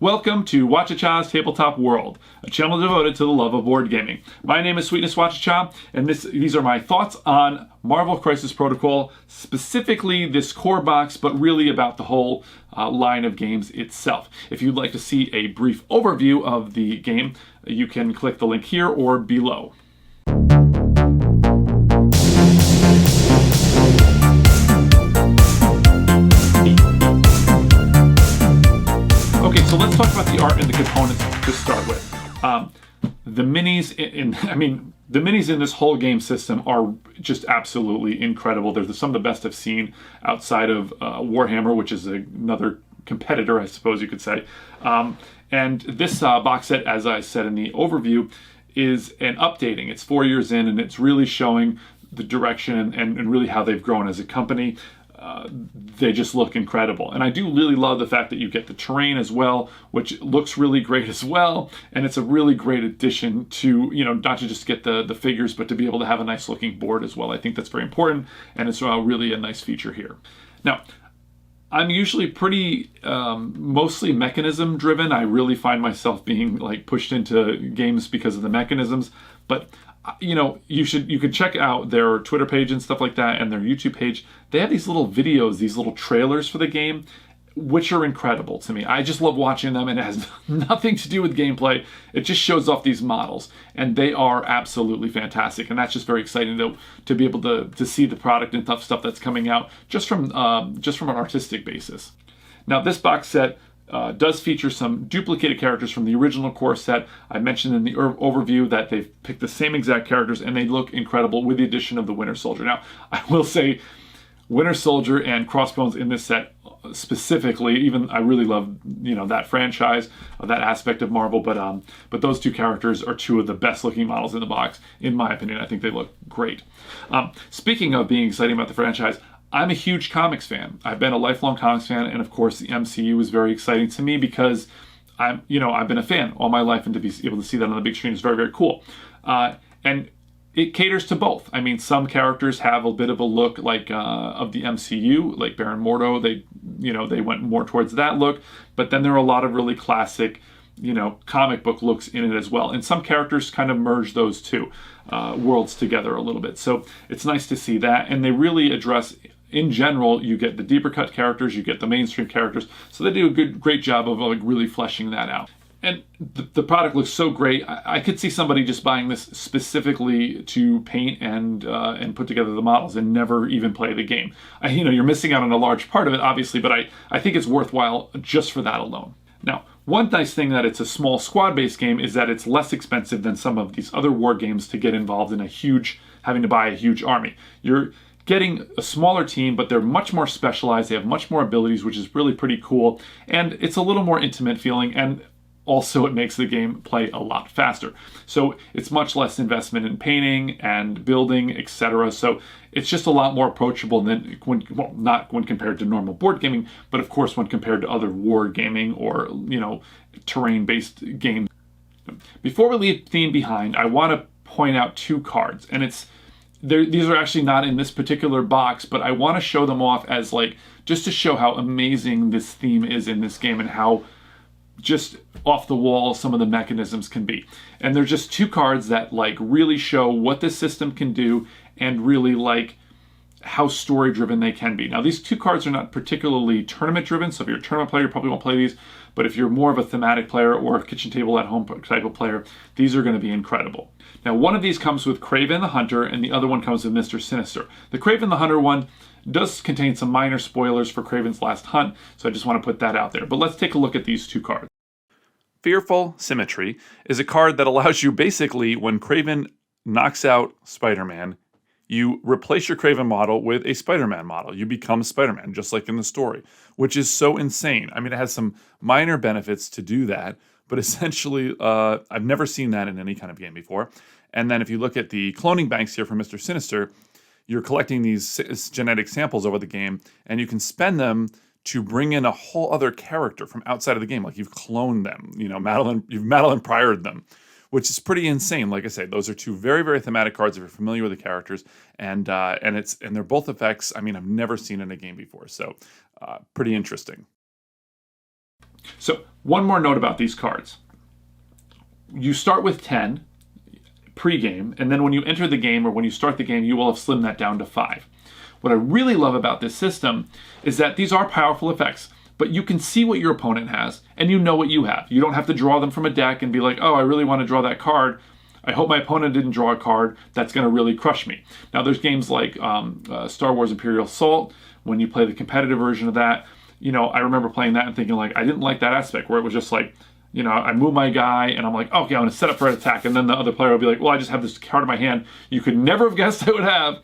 Welcome to Whachacha's Tabletop World, a channel devoted to the love of board gaming. My name is Sweetness Whachacha, and these are my thoughts on Marvel Crisis Protocol, specifically this core box, but really about the whole line of games itself. If you'd like to see a brief overview of the game, you can click the link here or below. Okay, so let's talk about the art and the components to start with. The minis the minis in this whole game system are just absolutely incredible. They're some of the best I've seen outside of Warhammer, which is another competitor, I suppose you could say. And this box set, as I said in the overview, is an updating. It's 4 years in, and it's really showing the direction and really how they've grown as a company. They just look incredible. And I do really love the fact that you get the terrain as well, which looks really great as well. And it's a really great addition to, not to just get the figures, but to be able to have a nice looking board as well. I think that's very important, and it's really a nice feature here. Now, I'm usually pretty mostly mechanism driven. I really find myself being pushed into games because of the mechanisms, but you could check out their Twitter page and stuff like that, and their YouTube page. They have these little videos, these little trailers for the game, which are incredible to me. I just love watching them, and it has nothing to do with gameplay. It just shows off these models, and they are absolutely fantastic. And that's just very exciting to be able to see the product and stuff that's coming out just from an artistic basis. Now, this box set does feature some duplicated characters from the original core set. I mentioned in the overview that they've picked the same exact characters, and they look incredible with the addition of the Winter Soldier. Now, I will say Winter Soldier and Crossbones in this set specifically, even I really love that franchise, that aspect of Marvel, but those two characters are two of the best looking models in the box, in my opinion. I think they look great. Speaking of being exciting about the franchise, I'm a huge comics fan. I've been a lifelong comics fan, and of course the MCU is very exciting to me because I've been a fan all my life, and to be able to see that on the big screen is very, very cool. And it caters to both. I mean, some characters have a bit of a look of the MCU, like Baron Mordo. They went more towards that look, but then there are a lot of really classic comic book looks in it as well. And some characters kind of merge those two worlds together a little bit. So it's nice to see that. And they really address, in general, you get the deeper cut characters, you get the mainstream characters. So they do a great job of really fleshing that out. And the product looks so great. I could see somebody just buying this specifically to paint and put together the models and never even play the game. You're missing out on a large part of it, obviously, but I think it's worthwhile just for that alone. Now, one nice thing that it's a small squad-based game is that it's less expensive than some of these other war games to get involved in having to buy a huge army. You're getting a smaller team, but they're much more specialized. They have much more abilities, which is really pretty cool. And it's a little more intimate feeling, and also it makes the game play a lot faster. So it's much less investment in painting and building, etc. So it's just a lot more approachable than not when compared to normal board gaming, but of course when compared to other war gaming or terrain-based games. Before we leave theme behind, I want to point out two cards, and these are actually not in this particular box, but I want to show them off as just to show how amazing this theme is in this game and how just off the wall some of the mechanisms can be. And they're just two cards that really show what this system can do and really how story driven they can be. Now, these two cards are not particularly tournament driven, so if you're a tournament player, you probably won't play these, but if you're more of a thematic player or a kitchen table at home type of player, these are going to be incredible. Now, one of these comes with Kraven the Hunter, and the other one comes with Mr. Sinister. The Kraven the Hunter one does contain some minor spoilers for Kraven's last hunt, so I just want to put that out there. But let's take a look at these two cards. Fearful Symmetry is a card that allows you basically, when Kraven knocks out Spider-Man, you replace your Kraven model with a Spider-Man model. You become Spider-Man, just like in the story, which is so insane. I mean, it has some minor benefits to do that, but essentially, I've never seen that in any kind of game before. And then if you look at the cloning banks here for Mr. Sinister, you're collecting these genetic samples over the game, and you can spend them to bring in a whole other character from outside of the game, like you've cloned them, you've Madeline Priored them, which is pretty insane. Like I say, those are two very, very thematic cards if you're familiar with the characters, and they're both effects. I mean, I've never seen in a game before, so pretty interesting. So one more note about these cards. You start with 10 pre-game, and then when you enter the game or when you start the game, you will have slimmed that down to 5. What I really love about this system is that these are powerful effects, but you can see what your opponent has, and you know what you have. You don't have to draw them from a deck and be like, oh, I really want to draw that card. I hope my opponent didn't draw a card that's going to really crush me. Now, there's games like Star Wars Imperial Assault. When you play the competitive version of that, I remember playing that and thinking, like, I didn't like that aspect where it was just like, I move my guy and I'm like, okay, I'm going to set up for an attack. And then the other player will be like, well, I just have this card in my hand you could never have guessed I would have.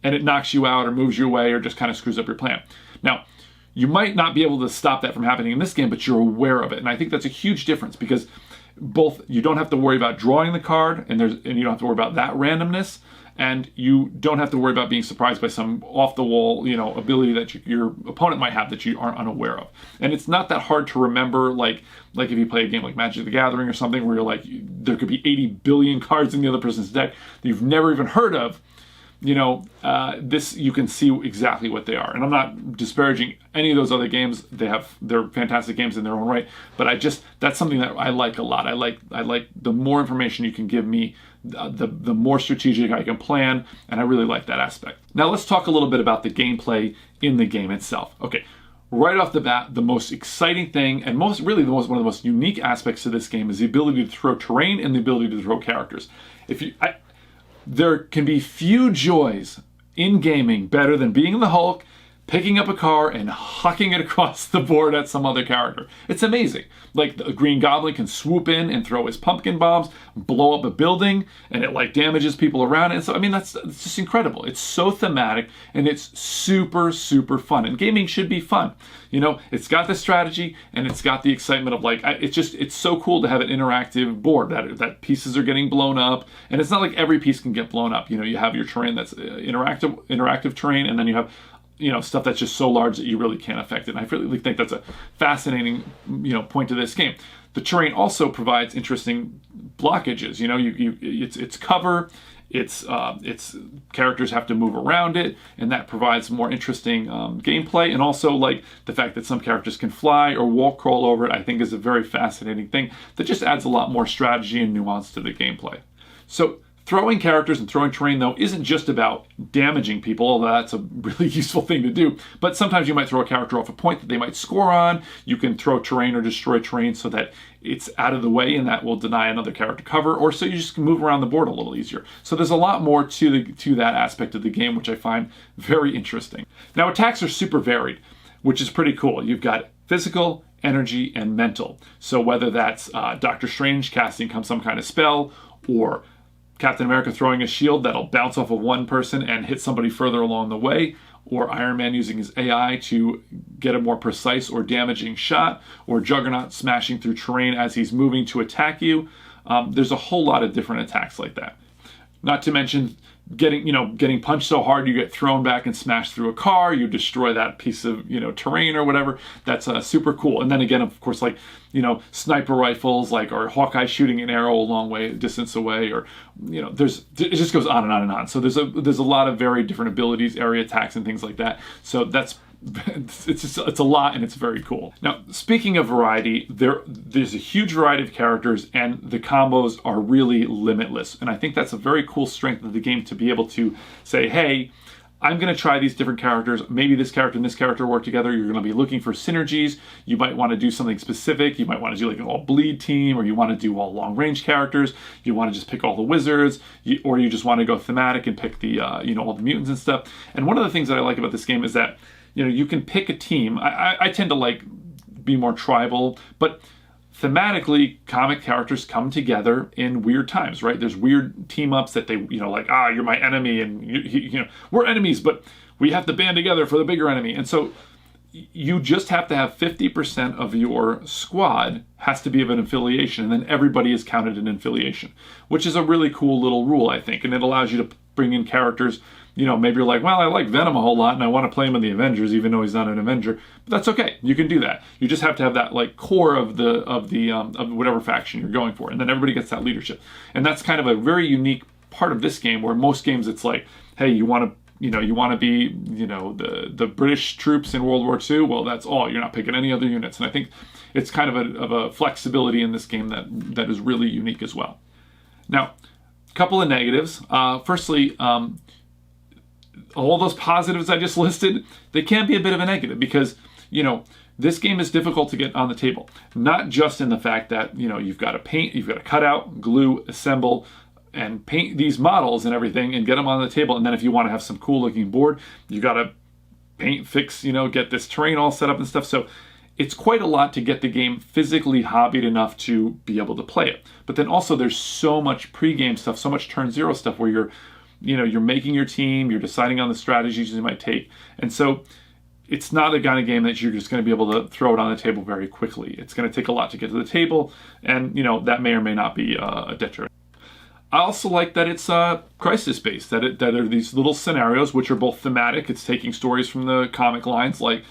And it knocks you out or moves you away or just kind of screws up your plan. Now, you might not be able to stop that from happening in this game, but you're aware of it. And I think that's a huge difference because both you don't have to worry about drawing the card and you don't have to worry about that randomness. And you don't have to worry about being surprised by some off-the-wall, ability that your opponent might have that you aren't unaware of. And it's not that hard to remember, like if you play a game like Magic the Gathering or something where you're like, there could be 80 billion cards in the other person's deck that you've never even heard of. This, you can see exactly what they are. And I'm not disparaging any of those other games. They're fantastic games in their own right. But that's something that I like a lot. I like the more information you can give me, the more strategic I can plan, and I really like that aspect. Now let's talk a little bit about the gameplay in the game itself. Okay, right off the bat, the most exciting thing, and one of the most unique aspects of this game is the ability to throw terrain and the ability to throw characters. There can be few joys in gaming better than being in the Hulk, picking up a car and hucking it across the board at some other character. It's amazing. Like the Green Goblin can swoop in and throw his pumpkin bombs, blow up a building, and it damages people around it. And so, it's just incredible. It's so thematic and it's super, super fun. And gaming should be fun. It's got the strategy and it's got the excitement of it's so cool to have an interactive board that pieces are getting blown up. And it's not like every piece can get blown up. You have your terrain that's interactive terrain, and then you have stuff that's just so large that you really can't affect it. And I really think that's a fascinating, point to this game. The terrain also provides interesting blockages. It's cover, it's characters have to move around it, and that provides more interesting gameplay. And also, the fact that some characters can fly or walk crawl over it, I think is a very fascinating thing that just adds a lot more strategy and nuance to the gameplay. So, throwing characters and throwing terrain, though, isn't just about damaging people, although that's a really useful thing to do. But sometimes you might throw a character off a point that they might score on. You can throw terrain or destroy terrain so that it's out of the way and that will deny another character cover, or so you just can move around the board a little easier. So there's a lot more to that aspect of the game, which I find very interesting. Now, attacks are super varied, which is pretty cool. You've got physical, energy, and mental. So whether that's Doctor Strange casting some kind of spell, or Captain America throwing a shield that'll bounce off of one person and hit somebody further along the way, or Iron Man using his AI to get a more precise or damaging shot, or Juggernaut smashing through terrain as he's moving to attack you. There's a whole lot of different attacks like that. Not to mention getting punched so hard you get thrown back and smashed through a car, you destroy that piece of terrain or whatever. That's super cool. And then again, of course, sniper rifles, or Hawkeye shooting an arrow a long distance away, or it just goes on and on and on. So there's a lot of very different abilities, area attacks, and things like that. So it's a lot, and it's very cool. Now, speaking of variety, there's a huge variety of characters, and the combos are really limitless. And I think that's a very cool strength of the game, to be able to say, hey, I'm going to try these different characters. Maybe this character and this character work together. You're going to be looking for synergies. You might want to do something specific. You might want to do an all bleed team, or you want to do all long range characters. You want to just pick all the wizards, or you just want to go thematic and pick the all the mutants and stuff. And one of the things that I like about this game is that you can pick a team. I tend to be more tribal, but thematically, comic characters come together in weird times, right? There's weird team ups that they, you're my enemy, and we're enemies, but we have to band together for the bigger enemy. And so you just have to have 50% of your squad has to be of an affiliation, and then everybody is counted in affiliation, which is a really cool little rule, I think. And it allows you to bring in characters. Maybe you're like, well, I like Venom a whole lot and I want to play him in the Avengers, even though he's not an Avenger. But that's okay. You can do that. You just have to have that core of whatever faction you're going for, and then everybody gets that leadership. And that's kind of a very unique part of this game, where most games it's like, hey, you want to you want to be, the British troops in World War II. Well, that's all. You're not picking any other units. And I think it's kind of a flexibility in this game that is really unique as well. Now, a couple of negatives. Firstly, all those positives I just listed, they can be a bit of a negative because, this game is difficult to get on the table. Not just in the fact that, you've got to paint, you've got to cut out, glue, assemble, and paint these models and everything and get them on the table. And then if you want to have some cool looking board, you got to paint, fix, get this terrain all set up and stuff. So it's quite a lot to get the game physically hobbied enough to be able to play it. But then also there's so much pre-game stuff, so much turn zero stuff where you're making your team, you're deciding on the strategies you might take. And so it's not a kind of game that you're just going to be able to throw it on the table very quickly. It's going to take a lot to get to the table, and that may or may not be a deterrent. I also like that it's crisis-based, that are these little scenarios which are both thematic. It's taking stories from the comic lines like,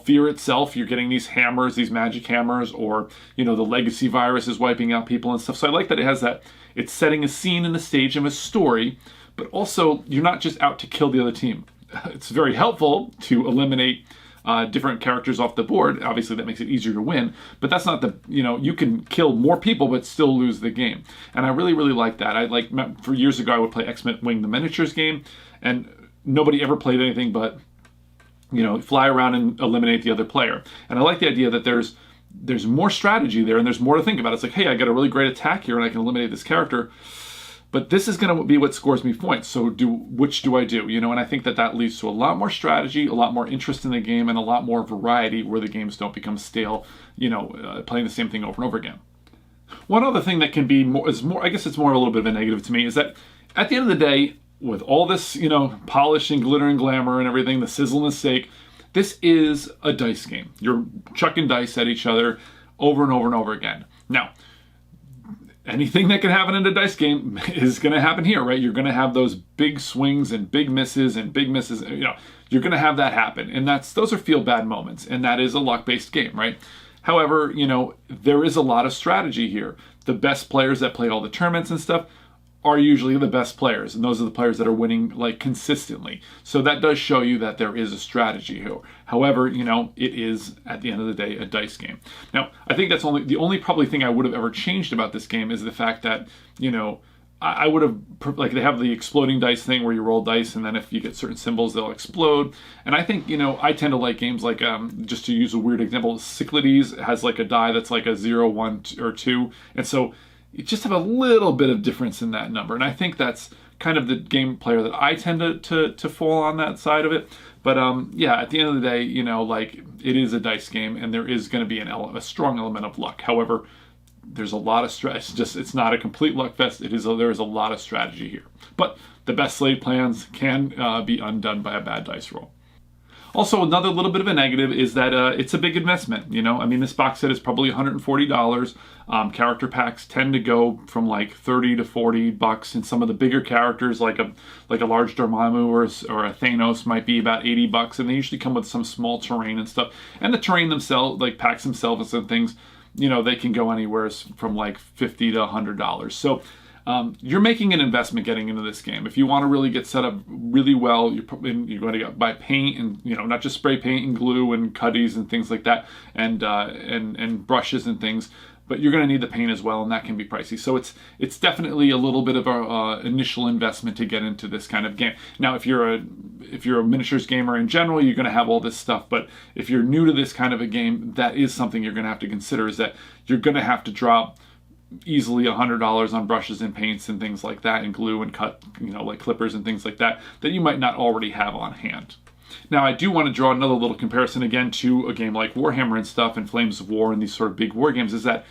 Fear itself. You're getting these hammers, these magic hammers, or, the legacy virus is wiping out people and stuff. So I like that it has that. It's setting a scene in the stage of a story, but also you're not just out to kill the other team. It's very helpful to eliminate different characters off the board. Obviously, that makes it easier to win, but that's not you can kill more people but still lose the game. And I really, really like that. For years ago, I would play X-Wing the Miniatures game, and nobody ever played anything but, fly around and eliminate the other player. And I like the idea that there's more strategy there and there's more to think about. It's like, hey, I got a really great attack here and I can eliminate this character. But this is going to be what scores me points. So which do I do? And I think that leads to a lot more strategy, a lot more interest in the game, and a lot more variety where the games don't become stale, playing the same thing over and over again. One other thing that can be more, I guess it's more of a little bit of a negative to me, is that at the end of the day, with all this, polish and glitter and glamour and everything, the sizzle and the steak, this is a dice game. You're chucking dice at each other over and over and over again. Now, anything that can happen in a dice game is going to happen here, right? You're going to have those big swings and big misses and big misses. You're going to have that happen. And those are feel bad moments. And that is a luck-based game, right? However, there is a lot of strategy here. The best players that play all the tournaments and stuff are usually the best players. And those are the players that are winning consistently. So that does show you that there is a strategy here. However, it is, at the end of the day, a dice game. Now, I think that's the only probably thing I would have ever changed about this game is the fact that, I would have, they have the exploding dice thing where you roll dice and then if you get certain symbols, they'll explode. And I think, I tend to like games like, just to use a weird example, Cyclades has a die that's a 0, 1, or 2. And so you just have a little bit of difference in that number. And I think that's kind of the game player that I tend to fall on that side of it. But at the end of the day, it is a dice game and there is going to be a strong element of luck. However, there's a lot of stress. It's not a complete luck fest. There is a lot of strategy here. But the best laid plans can be undone by a bad dice roll. Also, another little bit of a negative is that it's a big investment. This box set is probably $140. Character packs tend to go from $30 to $40, and some of the bigger characters, like a large Dormammu or a Thanos, might be about $80, and they usually come with some small terrain and stuff. And the terrain themselves, packs themselves and things, they can go anywhere from $50 to $100. So you're making an investment getting into this game. If you want to really get set up really well, you're going to buy paint and not just spray paint and glue and cutties and things like that, and brushes and things. But you're going to need the paint as well, and that can be pricey. So it's definitely a little bit of a initial investment to get into this kind of game. Now, if you're a miniatures gamer in general, you're going to have all this stuff. But if you're new to this kind of a game, that is something you're going to have to consider. Is that you're going to have to drop easily $100 on brushes and paints and things like that, and glue and cut, clippers and things like that you might not already have on hand. Now, I do want to draw another little comparison again to a game like Warhammer and stuff and Flames of War and these sort of big war games, is that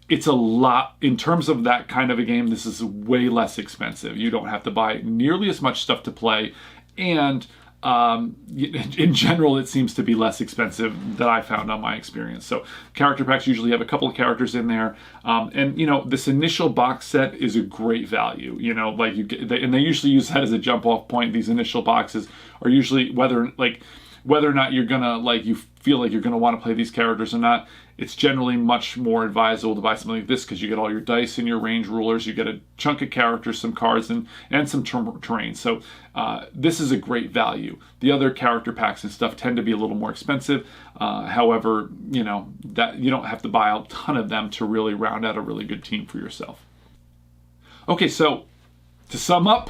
it's a lot, in terms of that kind of a game, this is way less expensive. You don't have to buy nearly as much stuff to play, and in general, it seems to be less expensive that I found on my experience. So character packs usually have a couple of characters in there. And this initial box set is a great value, and they usually use that as a jump off point. These initial boxes are usually whether or not you're gonna, you feel like you're gonna want to play these characters or not. it's generally much more advisable to buy something like this because you get all your dice and your range rulers, you get a chunk of characters, some cards, and some terrain. So this is a great value. The other character packs and stuff tend to be a little more expensive. However, that you don't have to buy a ton of them to really round out a really good team for yourself. Okay, so to sum up,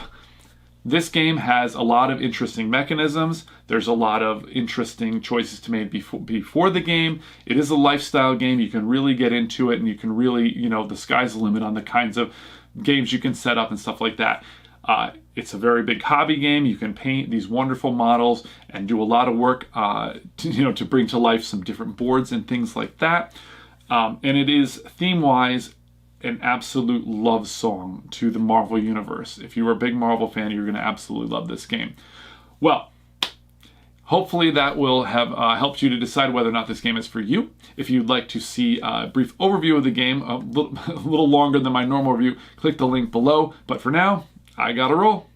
this game has a lot of interesting mechanisms. There's a lot of interesting choices to make before the game. It is a lifestyle game. You can really get into it, and you can really, the sky's the limit on the kinds of games you can set up and stuff like that. It's a very big hobby game. You can paint these wonderful models and do a lot of work to bring to life some different boards and things like that. And it is, theme-wise, an absolute love song to the Marvel Universe. If you're a big Marvel fan, you're going to absolutely love this game. Well, hopefully that will have helped you to decide whether or not this game is for you. If you'd like to see a brief overview of the game, a little longer than my normal review, click the link below. But for now, I gotta roll.